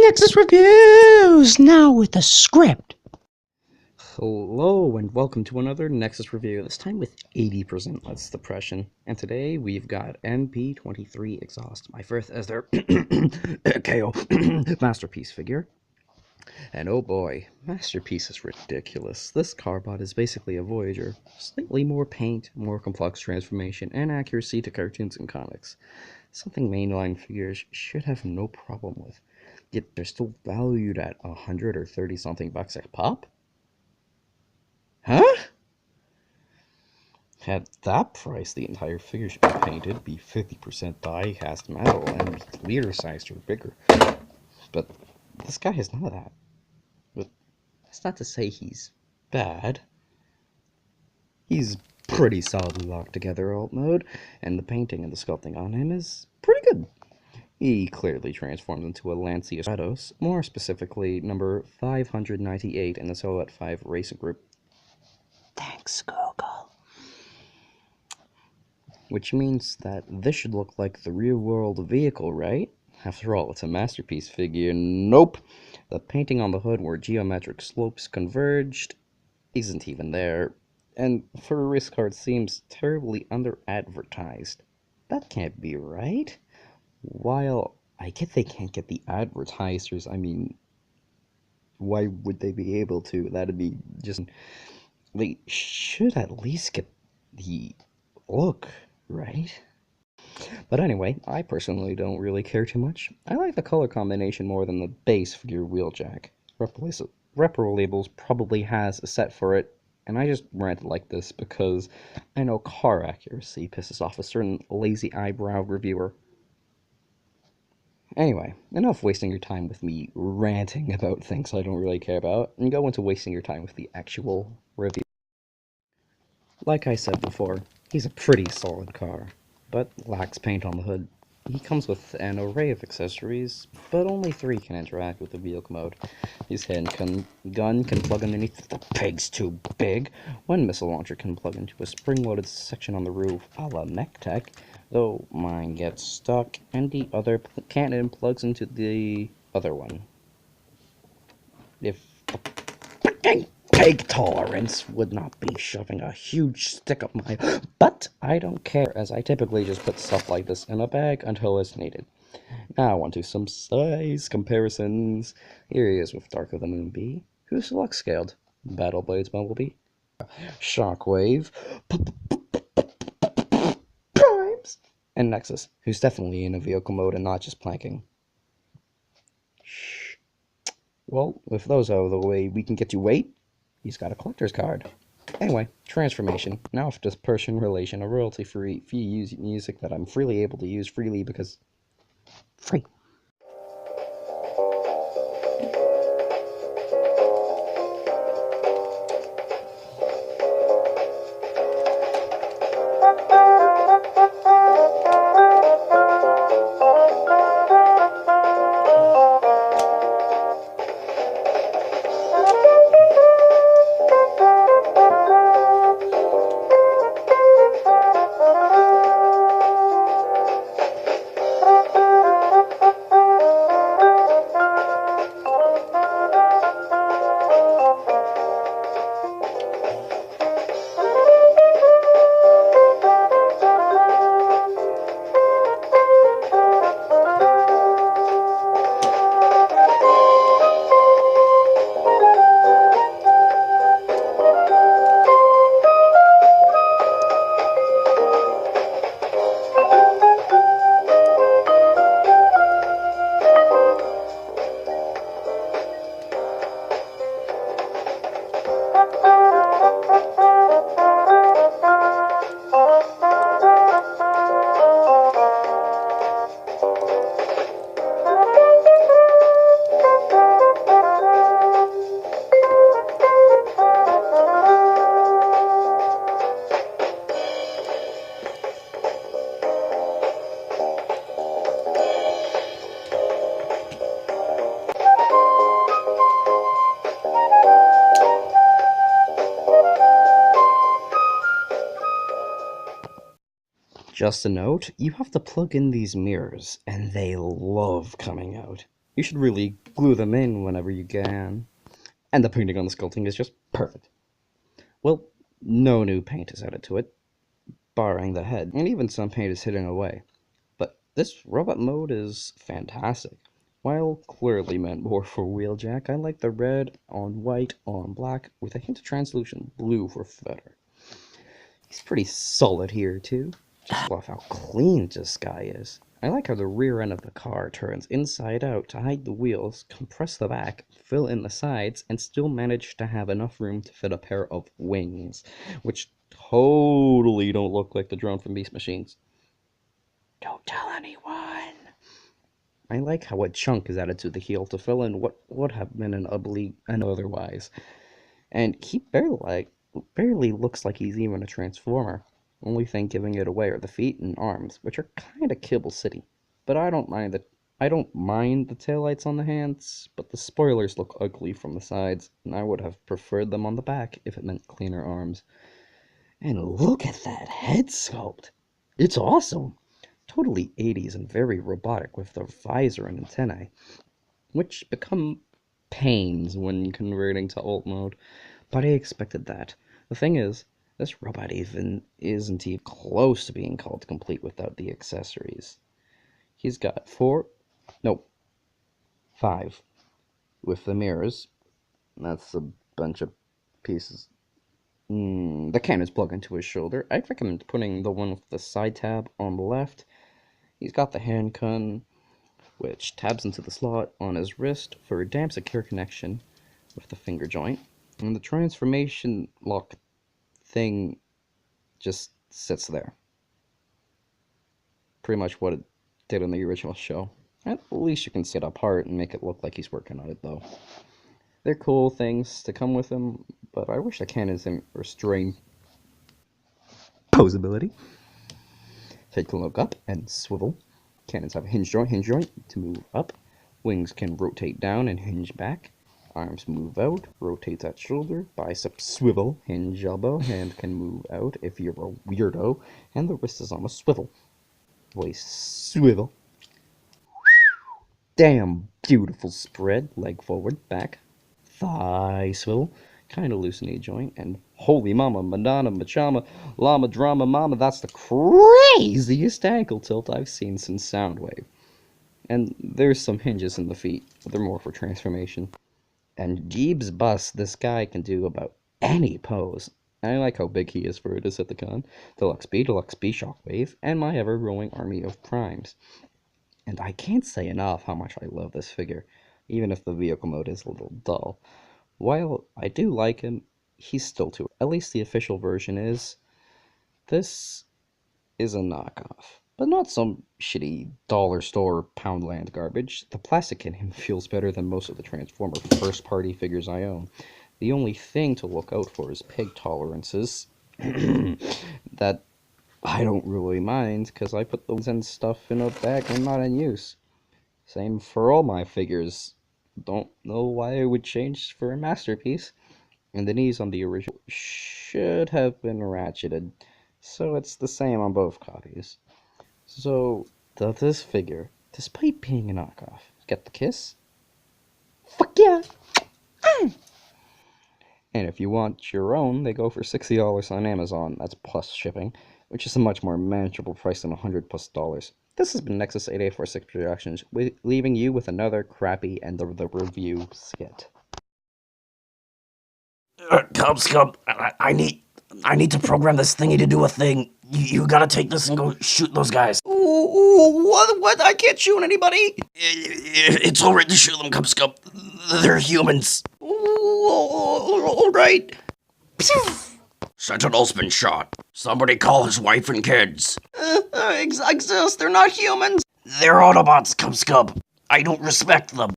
Nexus Reviews, now with a script. Hello and welcome to another Nexus review, this time with 80% less suppression. And today we've got MP23 Exhaust, my first as their KO Masterpiece figure. And oh boy, Masterpiece is ridiculous. This carbot is basically a Voyager. Slightly more paint, more complex transformation, and accuracy to cartoons and comics. Something mainline figures should have no problem with. Yet they're still valued at 100 or 30 something bucks a pop? Huh? At that price, the entire figure should be painted, be 50% die-cast metal, and be clear sized or bigger. But this guy has none of that. But that's not to say he's bad. He's pretty solidly locked together alt mode, and the painting and the sculpting on him is pretty good. He clearly transformed into a Lancia Stratos, more specifically number 598 in the Silhouette 5 racing group. Thanks, Google. Which means that this should look like the real-world vehicle, right? After all, it's a Masterpiece figure. Nope! The painting on the hood where geometric slopes converged isn't even there, and for a race car it seems terribly under-advertised. That can't be right. While I get they can't get the advertisers, I mean, why would they be able to? That'd be just... They should at least get the look, right? But anyway, I personally don't really care too much. I like the color combination more than the base figure wheeljack. Repro Labels probably has a set for it, and I just ranted like this because I know car accuracy pisses off a certain lazy eyebrow reviewer. Anyway, enough wasting your time with me ranting about things I don't really care about, and go into wasting your time with the actual review. Like I said before, he's a pretty solid car, but lacks paint on the hood. He comes with an array of accessories, but only 3 can interact with the vehicle mode. His gun can plug underneath the pig's too big. One missile launcher can plug into a spring-loaded section on the roof, a la Mech Tech, though mine gets stuck, and the other cannon plugs into the other one. If the pig tolerance would not be shoving a huge stick up my butt, I don't care, as I typically just put stuff like this in a bag until it's needed. Now onto some size comparisons. Here he is with Dark of the Moon B, who's select scaled. Battle Blades Bumblebee, Shockwave, Primes, and Nexus, who's definitely in a vehicle mode and not just planking. Shh. Well, with those out of the way, we can get to weight. He's got a collector's card. Anyway, transformation. Now for dispersion relation, a royalty-free music that I'm freely able to use freely because... free. Just a note, you have to plug in these mirrors, and they love coming out. You should really glue them in whenever you can. And the painting on the sculpting is just perfect. Well, no new paint is added to it, barring the head, and even some paint is hidden away. But this robot mode is fantastic. While clearly meant more for Wheeljack, I like the red on white on black with a hint of translucent blue for Feather. He's pretty solid here too. Just love how clean this guy is. I like how the rear end of the car turns inside out to hide the wheels, compress the back, fill in the sides, and still manage to have enough room to fit a pair of wings, which totally don't look like the drone from Beast Machines. Don't tell anyone. I like how a chunk is added to the heel to fill in what would have been an ugly and otherwise. And he barely looks like he's even a transformer. Only thing giving it away are the feet and arms, which are kinda Kibble City. But I don't mind the taillights on the hands, but the spoilers look ugly from the sides, and I would have preferred them on the back if it meant cleaner arms. And look at that head sculpt! It's awesome! Totally 80s and very robotic with the visor and antennae, which become pains when converting to alt mode. But I expected that. The thing is, this robot isn't even close to being called complete without the accessories. He's got 5 with the mirrors. That's a bunch of pieces. The cannons plug into his shoulder. I recommend putting the one with the side tab on the left. He's got the hand gun, which tabs into the slot on his wrist for a damn secure connection with the finger joint. And the transformation lock thing just sits there. Pretty much what it did in the original show. At least you can see it apart and make it look like he's working on it, though. They're cool things to come with him, but I wish the cannons didn't restrain posability. Head can look up and swivel. Cannons have a hinge joint to move up. Wings can rotate down and hinge back. Arms move out, rotates at shoulder, biceps swivel, hinge elbow, hand can move out if you're a weirdo, and the wrist is on a swivel. Waist swivel. Damn beautiful spread, leg forward, back. Thigh swivel, kinda loose knee joint, and holy mama, Madonna, Machama, Llama, Drama, Mama, that's the craziest ankle tilt I've seen since Soundwave. And there's some hinges in the feet, but they're more for transformation. And Jeeb's bust, this guy can do about any pose. I like how big he is for a Decepticon. Deluxe B, Shockwave, and my ever-growing army of primes. And I can't say enough how much I love this figure, even if the vehicle mode is a little dull. While I do like him, he's still too. At least the official version is. This is a knockoff, but not some shitty dollar store Poundland garbage. The plastic in him feels better than most of the Transformer first-party figures I own. The only thing to look out for is pig tolerances. That I don't really mind, because I put those and stuff in a bag and not in use. Same for all my figures. Don't know why I would change for a masterpiece. And the knees on the original should have been ratcheted, so it's the same on both copies. So, does this figure, despite being a knockoff, get the kiss? Fuck yeah! And if you want your own, they go for $60 on Amazon. That's plus shipping, which is a much more manageable price than $100+. This has been Nexus 8846 Productions, leaving you with another crappy end of the review skit. Scub, I need to program this thingy to do a thing. You gotta take this and go shoot those guys. Ooh, what? I can't shoot anybody. It's alright to shoot them, Scub. They're humans. Ooh, all right. Sentinel's been shot. Somebody call his wife and kids. Exist. They're not humans. They're Autobots, Scub. I don't respect them.